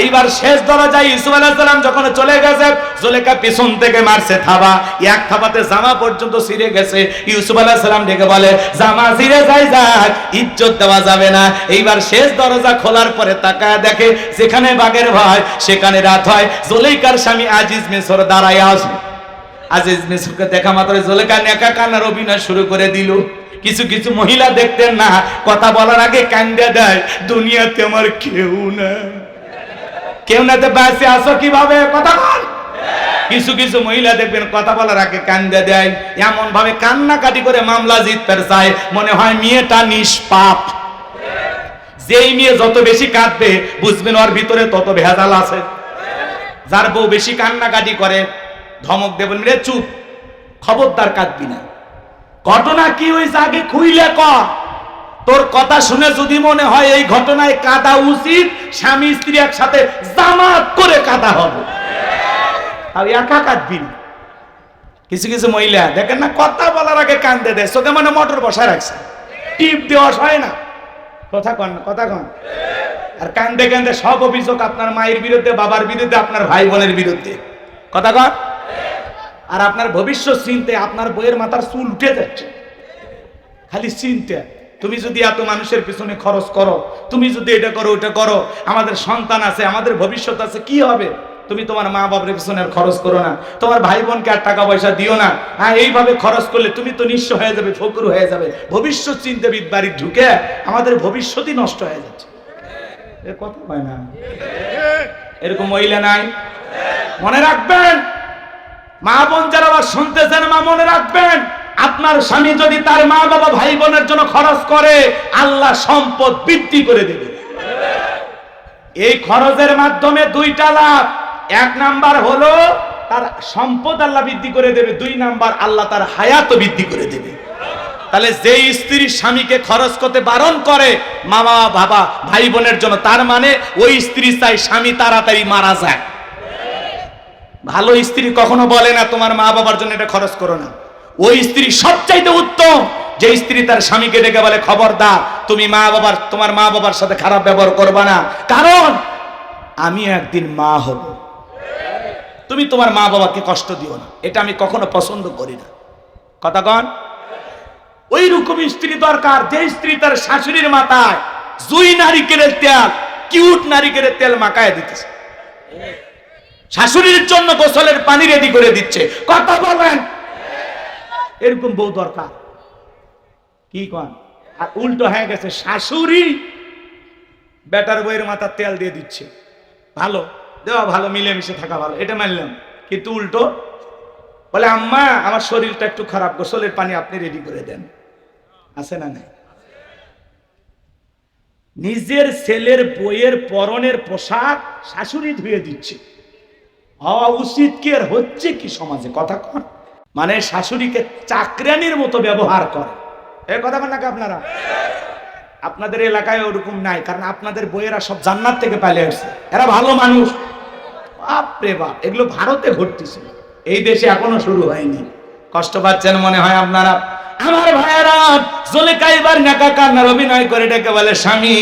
এইবার শেষ দরজায় ইউসুফ আলাইহিস সালাম যখন চলে গেছে, জুলেখা পিছন থেকে মারছে থাবা, এক থাবাতে জামা পর্যন্ত ছিঁড়ে গেছে। ইউসুফ আলাইহিস সালাম ডেকে বলে, জামা ছিঁড়ে যায় যাক, ইজ্জত দেওয়া যাবে না। এইবার শেষ দরজা খোলার পরে তাকায় দেখে যেখানে বাঘের ভয় সেখানে রাত হয়। জুলেখার স্বামী আজিজ মিসর দাঁড়ায় আসে। আজিজ মিসরকে দেখা মাত্র জুলেখা নেকা কান্নার অভিনয় শুরু করে দিল। কিছু কিছু মহিলা দেখতেন না, কথা বলার আগে কান্দে দেয়, দুনিয়াতে আমার কেউ না, কেউ না, বেঁচে আসো কিভাবে? কথা বল। কিছু কিছু মহিলা দেখবেন কথা বলার আগে কান্দে দেয়, এমন ভাবে কান্নাকাটি করে মামলা জিততে চায়, মনে হয় মেয়েটা নিষ্পাপ। যেই মেয়ে যত বেশি কাঁদবে বুঝবেন ওর ভিতরে তত ভেজাল আছে। যার বউ বেশি কান্নাকাটি করে ধমক দেবেন, রে চুপ, খবরদার কাঁদবি না। ঘটনা কি হয়েছে আগে খুইলে ক। তোর কথা শুনে যদি মনে হয় এই ঘটনায় কাঁদা উচিত, স্বামী স্ত্রী একসাথে জামাত করে কাঁদা হবে, আর একা কাঁদবি না। কিছু কিছু মহিলা দেখেন না, কথা বলার আগে কান্দে দেয়, চোখে মানে মোটর বসায় রাখছে, টিপ দেওয়া হয় না। কথা কন না, কথা কন। আর কান্দে কান্দে সব অভিযোগ আপনার মায়ের বিরুদ্ধে, বাবার বিরুদ্ধে, আপনার ভাই বোনের বিরুদ্ধে। কথা কন। আর আপনার ভবিষ্যৎ চিন্তে আপনার বইয়ের মাথার চুল উঠে যাচ্ছে, খালি চিন্তা। তুমি যদি এত মানুষের পিছনে খরচ করো, তুমি যদি এটা করো ওটা করো, আমাদের সন্তান আছে, আমাদের ভবিষ্যৎ আছে, কি হবে? তুমি তোমার মা বাবার পিছনে খরচ করো না, তোমার ভাই বোনকে আর টাকা পয়সা দিও না। হ্যাঁ, এইভাবে খরচ করলে তুমি তো নিঃস্ব হয়ে যাবে, ফকির হয়ে যাবে। ভবিষ্যৎ চিন্তাবিদ বাড়ি ঢুকে আমাদের ভবিষ্যৎই নষ্ট হয়ে যাচ্ছে। এর কথা হয় না? এরকম মহিলা নাই? মনে রাখবেন, মা বোন যারা আবার শুনতেছেন, মা মনে রাখবেন, আপনার স্বামী যদি তার মা বাবা ভাই বোনের জন্য খরচ করে, আল্লাহ সম্পদ বৃদ্ধি করে দেবে। এই খরচের মাধ্যমে দুইটা লাভ। এক নাম্বার হলো তার সম্পদ আল্লাহ বৃদ্ধি করে দেবে, দুই নাম্বার আল্লাহ তার হায়াত বৃদ্ধি করে দেবে। তাহলে যেই স্ত্রী স্বামীকে খরচ করতে বারণ করে মা বাবা ভাই বোনের জন্য, তার মানে ওই স্ত্রী চাই স্বামী তাড়াতাড়ি মারা যায়। ভালো স্ত্রী কখনো বলে না তোমার মা বাবার জন্য এটা খরচ করো না। ওই স্ত্রী সবচাইতে উত্তম যে স্ত্রী তার স্বামীকে ডেকে বলে, খবরদার তুমি তোমার মা বাবার সাথে খারাপ ব্যবহার করবা না, কারণ আমি একদিন মা হব, তুমি তোমার মা বাবাকে কষ্ট দিও না, এটা আমি কখনো পছন্দ করি না। কথা কন। ওই রকম স্ত্রী দরকার যে স্ত্রী তার শাশুড়ির মাথায় জুই নারিকেলের তেল, কিউট নারিকেলের তেল মাখায় দিতেছে, শাশুড়ির জন্য গোসলের পানি রেডি করে দিচ্ছে। কথা বলেন, এরকম বউ দরকার। কি কন? আর উল্টো হয়ে গেছে, শাশুড়ি বেটার বইয়ের মাথার তেল দিয়ে দিচ্ছে। ভালো দেওয়া ভালো, মিলেমিশে থাকা ভালো, এটা মানলাম, কিন্তু উল্টো বলে, আম্মা আমার শরীরটা একটু খারাপ, গোসলের পানি আপনি রেডি করে দেন। আছে না নাই? নিজের ছেলের বইয়ের পরনের পোশাক শাশুড়ি ধুয়ে দিচ্ছে। হওয়া উচিত কি আর হচ্ছে কি সমাজে? কথা কন। মানে শাশুড়িকে চাকরানির মতো ব্যবহার করে। এই কথা বলেন নাকি আপনারা? আপনাদের এলাকায় ওরকম নাই, কারণ আপনাদের বইয়েরা সব জান্নাত থেকে পালিয়ে আসছে, এরা ভালো মানুষ। বাপরে বাপ, এগুলো ভারতে ঘটতেছে, এই দেশে এখনো শুরু হয়নি। কষ্ট পাচ্ছেন মনে হয় আপনারা। আমার ভাইয়েরা, জুলেখা এবার নেকা কান্নার অভিনয় করে ডেকে বলে, স্বামী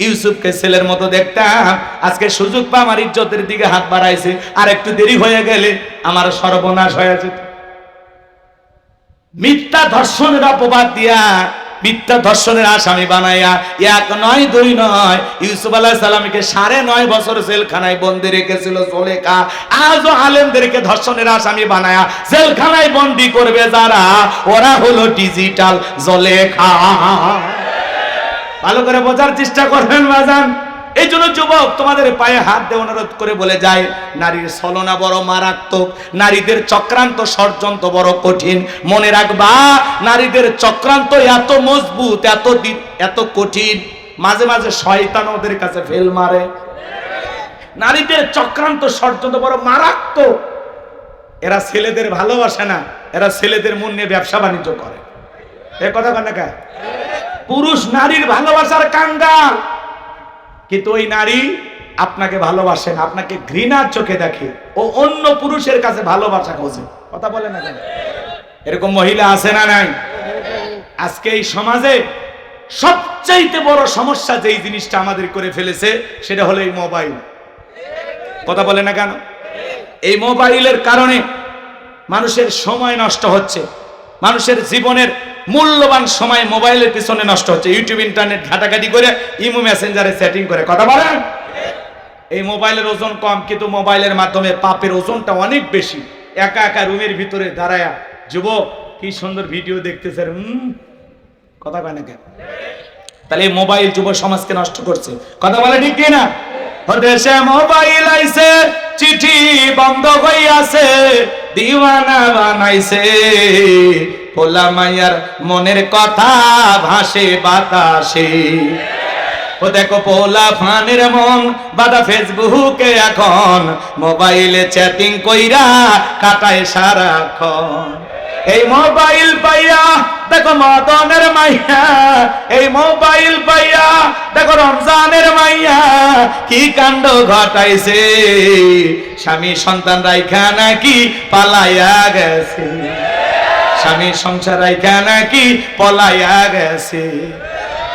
ইউসুফকে ছেলের মতো দেখতাম, আজকে সুযোগ পা আমার ইজ্জতের দিকে হাত বাড়াইছে, আর একটু দেরি হয়ে গেলে আমার সর্বনাশ হয়ে যেত। মিথ্যা ধর্ষণের অপবাদ দিয়া মিথ্যা ধর্ষণের আসামি বানায়া, এক নয় দুই নয়, ইউসুফ আলাইহিস সালামকে 9.5 বছর জেলখানায় বন্দি রেখেছিল জুলেখা। আজও আলেমদেরকে ধর্ষণের আসামি বানায়া জেলখানায় বন্দি করবে যারা, ওরা হলো ডিজিটাল জুলেখা। ভালো করে বোঝার চেষ্টা করবেন বাজান। এই জন্য যুবক, তোমাদের পায়ে হাত দিয়ে অনুরোধ করে বলে যায়, নারীর ছলনা বড় মারাত্মক, নারীদের চক্রান্ত ষড়যন্ত্র বড় কঠিন। মনে রাখবা, নারীদের চক্রান্ত এত মজবুত, এত কঠিন, মাঝে মাঝে শয়তান ওদের কাছে ফেল মারে। নারীদের চক্রান্ত ষড়যন্ত্র বড় মারাত্মক। এরা ছেলেদের ভালোবাসে না, এরা ছেলেদের মন নিয়ে ব্যবসা বাণিজ্য করে। এ কথা কেন? পুরুষ নারীর ভালোবাসার কাঙ্গাল, কিন্তু ওই নারী আপনাকে ভালোবাসে না, আপনাকে ঘৃণার চোখে দেখে, ও অন্য পুরুষের কাছে ভালোবাসা খোঁজে। কথা বলে না কেন? এরকম মহিলা আছে না নাই? আজকে এই সমাজে সবচাইতে বড় সমস্যা যেই জিনিসটা আমাদের করে ফেলেছে, সেটা হলো এই মোবাইল। কথা বলে না কেন? এই মোবাইলের কারণে মানুষের সময় নষ্ট হচ্ছে, মানুষের জীবনের মূল্যবান সময় মোবাইলের পিছনে নষ্ট হচ্ছে। ইউটিউব, ইন্টারনেট ঘাটাঘাটি করে, ইমো, মেসেঞ্জারে সেটিং করে। কথা বলেন। এই মোবাইলের ওজন কম, কিন্তু মোবাইলের মাধ্যমে পাপের ওজনটা অনেক বেশি। একা একা রুমের ভিতরে দাঁড়ায়া যুবক কি সুন্দর ভিডিও দেখতেছে, কথা কয় না কেন? তাহলে এই মোবাইল যুব সমাজকে নষ্ট করছে। কথা বলে ঠিক কি না? দেশে মোবাইল আইছে, চিঠি বন্ধ হইয়াছে, দিওয়ানা বানাইছে, পোলা মাইয়ার মনের কথা ভাসে বাতাসে। ও দেখো পোলা ফানের মন বাদা ফেসবুকে এখন, মোবাইলে চ্যাটিং কইরা কাটায় সারাক্ষণ। এই মোবাইল পাইয়া দেখো মদনের মাইয়া, এই মোবাইল পাইয়া দেখো রমজানের মাইয়া, কি কাণ্ড ঘটাইছে, স্বামী সন্তান রাইখা নাকি পালাইয়া গেছে, স্বামী সংসার রাইখা নাকি পলাইয়া গেছে।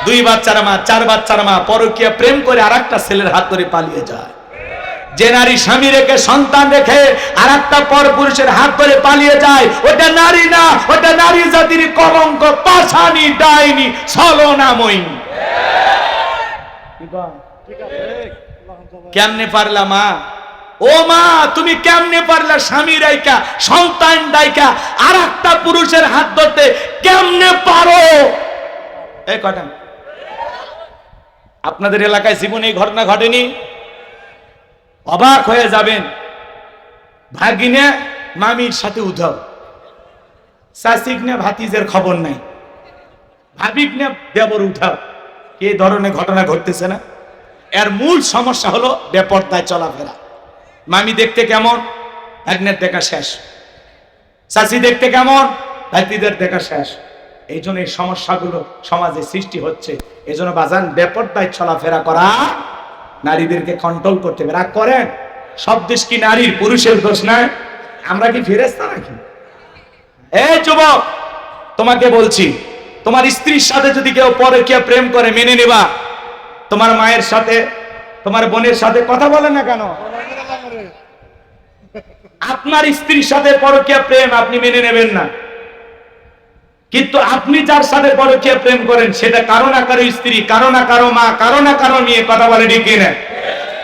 2 বাচ্চার মা, 4 বাচ্চার মা পরকীয়া প্রেম করে আরেকটা ছেলের হাত ধরে পালিয়ে যায়। যে নারী স্বামী রেখে সন্তান রেখে আরেকটা পরপুরুষের হাত ধরে পালিয়ে যায়, ওটা নারী না, ওটা নারী জাতির কলঙ্ক, পাশানি, ডাইনি, ছলনাময়ী। কেমনে পারলা মা? ও মা, তুমি কেমনে পারলা স্বামী রাইকা সন্তান রাইকা আরেকটা পুরুষের হাত ধরতে? কেমনে পারো? এই কথা আপনাদের এলাকায় জীবনে এই ঘটনা ঘটেনি? অবাক হয়ে যাবেন। ভাগিনে মামির সাথে উধাও, শাসিক না ভাতিজের খবর নাই, ভাবিক না দেবর উঠাও। এই ধরনের ঘটনা ঘটতেছে না? এর মূল সমস্যা হলো বেপরদায় চলাফেরা। মামি দেখতে কেমন, ভাগ্নের দেখা শেষ। শাসি দেখতে কেমন, ভাতিদের দেখা শেষ। এই জন্য এই সমস্যাগুলো সমাজে সৃষ্টি হচ্ছে। এই জন্য বাজান, বেপরদায় চলাফেরা করা, নারীদেরকে কন্ট্রোল করতে হবে। রাগ করেন, সব দেশ কি নারীর পুরুষের দোষ নয়? আমরা কি ফেরেশতা নাকি? এই যুবক, তোমাকে বলছি, তোমার স্ত্রীর সাথে যদি কেউ পরকীয়া প্রেম করে মেনে নেবা। তোমার মায়ের সাথে, তোমার বোনের সাথে কথা বলে না কেন? আপনার স্ত্রীর সাথে পরকীয়া প্রেম আপনি মেনে নেবেন না, কিন্তু আপনি যার সাথে পরকীয়া প্রেম করেন সেটা কারো না কারো স্ত্রী, কারো না কারো মা, কারো না কারো মেয়ে। কথা বলে ঠিক না?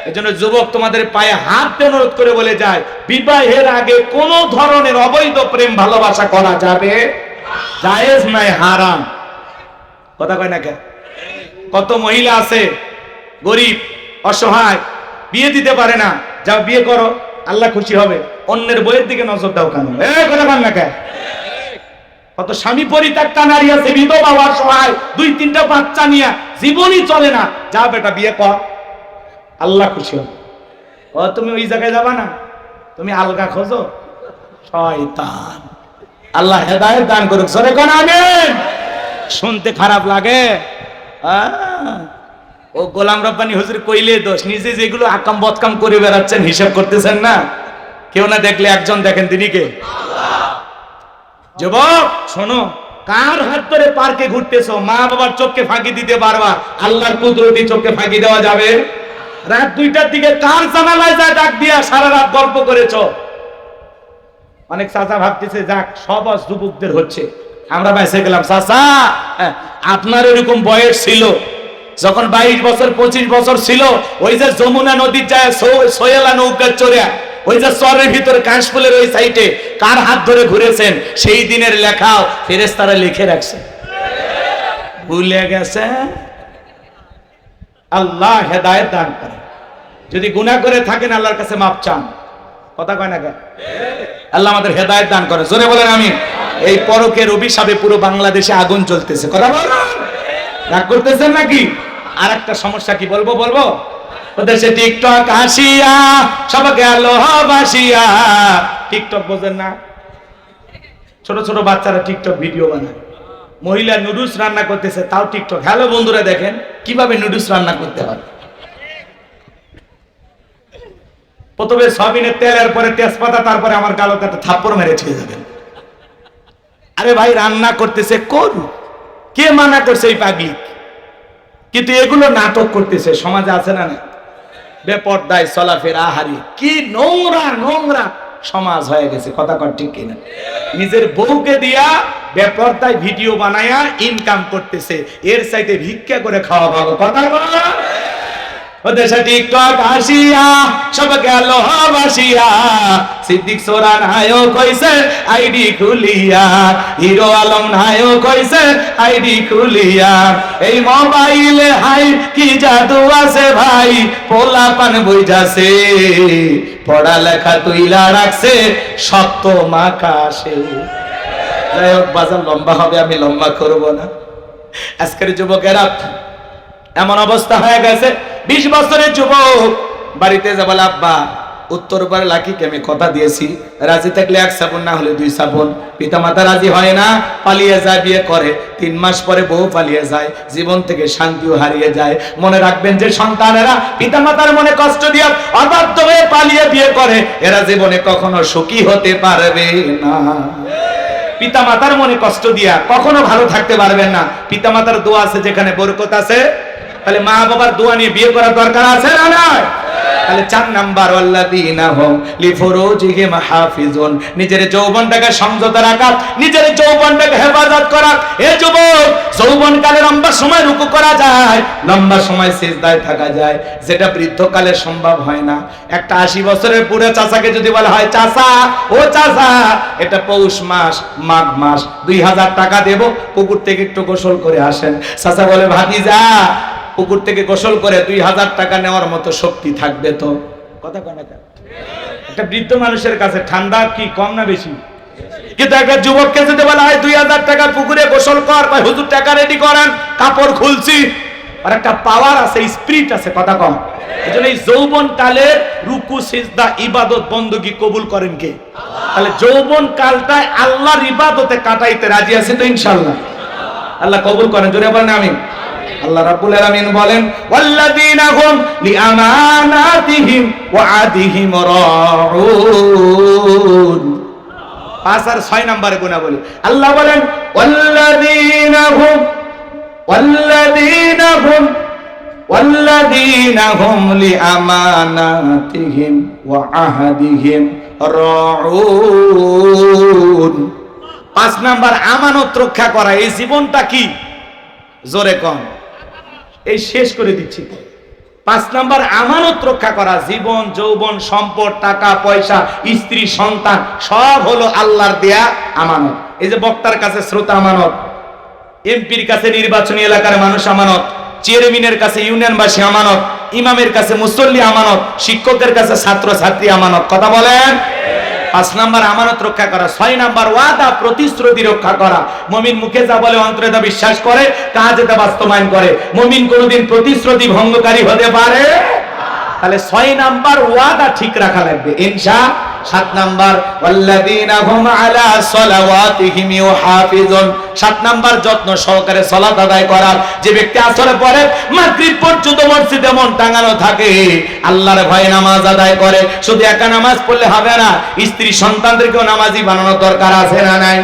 এজন্য যুবক, তোমাদের পায়ে হাত দিয়ে অনুরোধ করে বলে যায়, বিবাহের আগে কোন ধরনের অবৈধ প্রেম ভালোবাসা করা যাবে জায়েজ নাই, হারাম। কথা কয় না কেন? কত মহিলা আছে গরিব, অসহায়, বিয়ে দিতে পারে না, যাও বিয়ে করো, আল্লাহ খুশি হবে। অন্যের বইয়ের দিকে নজর দাও কেন? কথা কয় না কেন? কত স্বামী পরিত্যক্তা নারী আছে, বিধবা, অসহায়, 2-3টা বাচ্চা নিয়ে জীবনই চলে না, যা বেটা বিয়ে কর, আল্লাহ খুশি হবে। ও তুমি ওই জায়গায় যাবা না, তুমি আলগা খোঁজো, শয়তান। আল্লাহ হেদায়েত দান করুক। সরে কোন আমিন। শুনতে খারাপ লাগে, ও গোলাম রব্বানী হুজুর কইলে দোষ, নিজে যেগুলো আকাম বদকাম করে বেড়াচ্ছেন হিসাব করতেছেন না। কেউ না দেখলে একজন দেখেন, তিনি কে? যুবক শোনো, কার হাত ধরে পার্কে ঘুরতেছো? মা বাবার চোখকে ফাঁকি দিতে পারবা, আল্লাহর কুদরতি চোখকে ফাঁকি দেওয়া যাবে? রাত 2টার দিকে কার জানালায় যায় ডাক দিয়া সারা রাত গল্প করেছো? অনেক চাচা ভাবতেছে যাক সব আজ যুবকদের হচ্ছে, আমরা বেঁচে গেলাম। চাচা আপনার এরকম বয়স ছিল যখন 22 বছর 25 বছর ছিল, ওই যে যমুনা নদীর যায় সোয়েলা নৌকা চড়ে ওই যে চরের ভিতরে কাশফুলের ওই সাইডে কার হাত ধরে ঘুরেছেন, সেই দিনের লেখাও ফেরেশতারা লিখে রাখছে। ভুলে গেছে। আল্লাহ হেদায়েত দান করে। যদি গুনাহ করে থাকেন আল্লাহর কাছে মাপ চান। কথা কয় না কেন? আল্লাহ আমাদের হেদায়েত দান করে। জোরে বলেন আমিন। এই পরকের অভিশাপে পুরো বাংলাদেশে আগুন জ্বলতেছে। কথা বলেন, রাগ করতেছেন নাকি? আর একটা সমস্যা কি বলবো? ওদের সে টিকটক আসিয়া সবাইকে আলো বাসিয়া। টিকটক বোঝেন না? ছোট ছোট বাচ্চারা টিকটক ভিডিও বানায়। মহিলা নুডলস রান্না করতেছে, তাও টিকটক। হ্যালো বন্ধুরা, দেখেন কিভাবে নুডলস রান্না করতে হয়। প্রথমে সয়াবিনের তেল, এরপরে তেজপাতা, তারপরে আমার গালতে একটা থাপ্পড় মেরে ছুঁয়ে যাবেন। আরে ভাই, রান্না করতেছে করু, কে মানা করছে এই পাগলিক? কিন্তু এগুলো নাটক করতেছে। সমাজে আছে না না? বেপরদায় চলাফেরা, আহারি, কি নোংরা নোংরা সমাজ হয়ে গেছে। কথা কর ঠিক কিনা? নিজের বউকে দিয়া বেপরদায় ভিডিও বানায়া ইনকাম করতেছে, এর চাইতে ভিক্ষা করে খাওয়া ভালো। কথা বল। ওদের সাথে টিকটক আসিয়া সবাইকে আলো বাসিয়া। সিদ্দিক সোরা নায়ক কইছে আইডি খুলিয়া, হিরো আলম নায়ক কইছে আইডি খুলিয়া। এই মোবাইলে হাই কি জাদু আছে ভাই, পোলা পান বুঝাছে, পড়ালেখা তুইলা রাখছে সত্য মাকাশে। যাই হোক, বাজার লম্বা হবে, আমি লম্বা করব না। আজকের যুবকেরা এমন অবস্থা হয়ে গেছে, 20 বছরের যুবক বাড়িতে যা বলে, আব্বা উত্তর পারে লাকিকে আমি কথা দিয়েছি, রাজি থাকলে 1 শ্রাবণ, না হলে 2 শ্রাবণ। পিতামাতা রাজি হয় না, পালিয়ে যায়, বিয়ে করে। 3 মাস পরে বউ পালিয়ে যায়, জীবন থেকে শান্তিও হারিয়ে যায়। মনে রাখবেন যে সন্তানেরা পিতামাতার মনে কষ্ট দিয়ে অবাধ্য হয়ে পালিয়ে বিয়ে করে, এরা জীবনে কখনো সুখী হতে পারবে না। পিতামাতার মনে কষ্ট দিয়া কখনো ভালো থাকতে পারবেন না। পিতামাতার দোয়া আছে যেখানে বরকত আছে। তাহলে মা বাবার দোয়া নিয়ে বিয়ে করার দরকার আছে না নাই? তাহলে 4 নাম্বার, ওয়াল্লাযীনা হুম লিফুরুজিহিম হাফিজুন। নিজের যৌবনটাকে সংযত রাখা, নিজের যৌবনটাকে হেফাজত করা। এ যুবক, যৌবনকালে লম্বা সময় রুকু করা যায়, লম্বা সময় সিজদায় থাকা যায়, যেটা বৃদ্ধকালে সম্ভব হয় না। একটা 80 বছরের বুড়ো চাচাকে যদি বলা হয়, চাচা ও চাচা, এটা পৌষ মাস মাঘ মাস, 2000 টাকা দেব, পুকুর থেকে একটু গোসল করে আসেন। চাচা বলে, ভাতিজা পুকুর থেকে গোসল করে 2000 টাকা নেওয়ার মতো শক্তি থাকবে তো? কথা কয় না? একটা বৃদ্ধ মানুষের কাছে ঠান্ডা কি কম না বেশি? কিন্তু একটা যুবককে যদি বলা হয় 2000 টাকা পুকুরে গোসল কর, ভাই হুজুর টাকা রেডি করেন, কাপড় খুলছি, আর একটা পাওয়ার আছে, স্পিরিট আছে। কথা কম। এজন্য এই যৌবন কালের রুকু সিজদা ইবাদত বندگی কবুল করেন কে? তাহলে যৌবন কালটায় আল্লাহর ইবাদতে কাটাইতে রাজি আছে তো ইনশাআল্লাহ? আল্লাহ কবুল করেন, জোরে বলেন আমিন। আল্লাহ রাব্বুল আলামিন বলেন, ওয়াল্লাযীনা হুম লিআমানাতিহিম ওয়া আদিহিম রাউন। 5 আর 6 নম্বরে গুনাহ বলি। আল্লাহ বলেন, ওয়াল্লাযীনা হুম লিআমানাতিহিম ওয়া আহদিহিম রাউন। 5 নাম্বার, আমানত রক্ষা করা। এই জীবনটা কি? জোরে কম, এই শেষ করে দিচ্ছি। 5 নাম্বার, আমানত রক্ষা করা। জীবন, যৌবন, সম্পদ, টাকা পয়সা, স্ত্রী, সন্তান সব হলো আল্লাহর দেয়া আমানত। এই যে বক্তার কাছে শ্রোতা আমানত, এমপির কাছে নির্বাচনী এলাকার মানুষ আমানত, চেয়ারম্যানের কাছে ইউনিয়নবাসী আমানত, ইমামের কাছে মুসল্লি আমানত, শিক্ষকের কাছে ছাত্র ছাত্রী আমানত। কথা বলেন। 5 নাম্বার আমানত রক্ষা করা। 6 নাম্বার, ওয়াদা প্রতিশ্রুতি রক্ষা করা। মুমিন মুখে যা বলে অন্তরে তা বিশ্বাস করে, কাজে তা বাস্তবায়ন করে। মুমিন কোনোদিন প্রতিশ্রুতি ভঙ্গকারী হতে পারে? তাহলে 6 নাম্বার ওয়াদা ঠিক রাখা লাগবে ইনশাআল্লাহ। 7 নাম্বার, ওয়াল্লাযীনা হুম আলা সালাওয়াতিহিম ইউহাফিজুন। 7 নাম্বার, যত্ন সহকারে সালাত আদায় করা। যে ব্যক্তি আসরে পড়ে মাগরিব পর্যন্ত মসজিদে মন টাঙানো থাকে, আল্লাহর ভয়ে নামাজ আদায় করে, শুধু একা নামাজ পড়লে হবে না, স্ত্রী সন্তানদেরকেও নামাজি বানানোর দরকার আছে না নাই?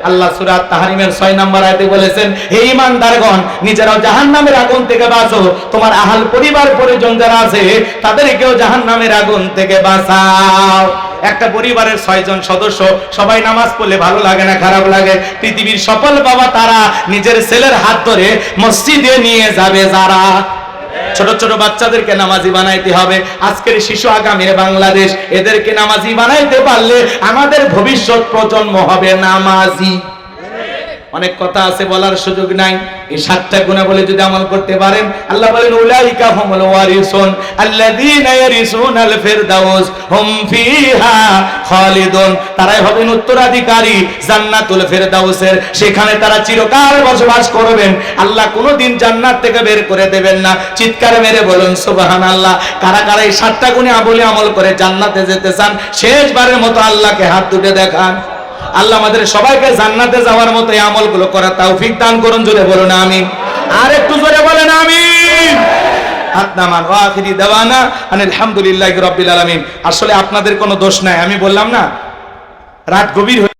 আল্লাহ সূরা তাহরিমের 6 নম্বর আয়াতে বলেছেন, হে ঈমানদারগণ, নিজেরাও জাহান্নামের আগুন থেকে বাঁচো, তোমার আহল পরিবার পরিজন যারা আছে তাদেরকেও জাহান্নামের আগুন থেকে বাঁচাও। একটা পরিবারের 6 জন সদস্য, সবাই নামাজ পড়লে ভালো লাগে না খারাপ লাগে? পৃথিবীর সফল বাবা তারা নিজের ছেলের হাত ধরে মসজিদে নিয়ে যাবে যারা। ছোট ছোট বাচ্চাদেরকে নামাজি বানাইতে হবে। আজকের শিশু আগামীর বাংলাদেশ, এদেরকে নামাজি বানাইতে পারলে আমাদের ভবিষ্যৎ প্রজন্ম হবে নামাজি। অনেক কথা আছে, বলার সুযোগ নাই। এই 7টা গুনাহ বলে যদি আমল করতে পারেন, আল্লাহ বলেন উলাইকা হুমুল ওয়ারিসুন আল্লাযীনা ইয়ারিসুনাল ফিরদাউস হুম ফিহা খালিদুন। তারাই হবেন উত্তরাধিকারী জান্নাতুল ফিরদাউসের, সেখানে তারা চিরকাল বসবাস করবেন। আল্লাহ কোনোদিন জান্নাত থেকে বের করে দেবেন না। চিৎকার মেরে বলুন সুবহানাল্লাহ। কারা কারা এই 7টা গুনাহ বলে আমল করে জান্নাতে যেতে চান, শেষবারের মতো আল্লাহকে হাত তুলে দেখান। আল্লাহ আমাদের সবাইকে জান্নাতে যাওয়ার মতো এই আমলগুলো করার তৌফিক দান করুন। জোরে বলুন আমিন। আর একটু জোরে বলেন আমিন। আতনামান ওয়া আখিরি দাওয়ানা আলহামদুলিল্লাহি রাব্বিল আলামিন। আসলে আপনাদের কোনো দোষ নাই, আমি বললাম না রাত গভীর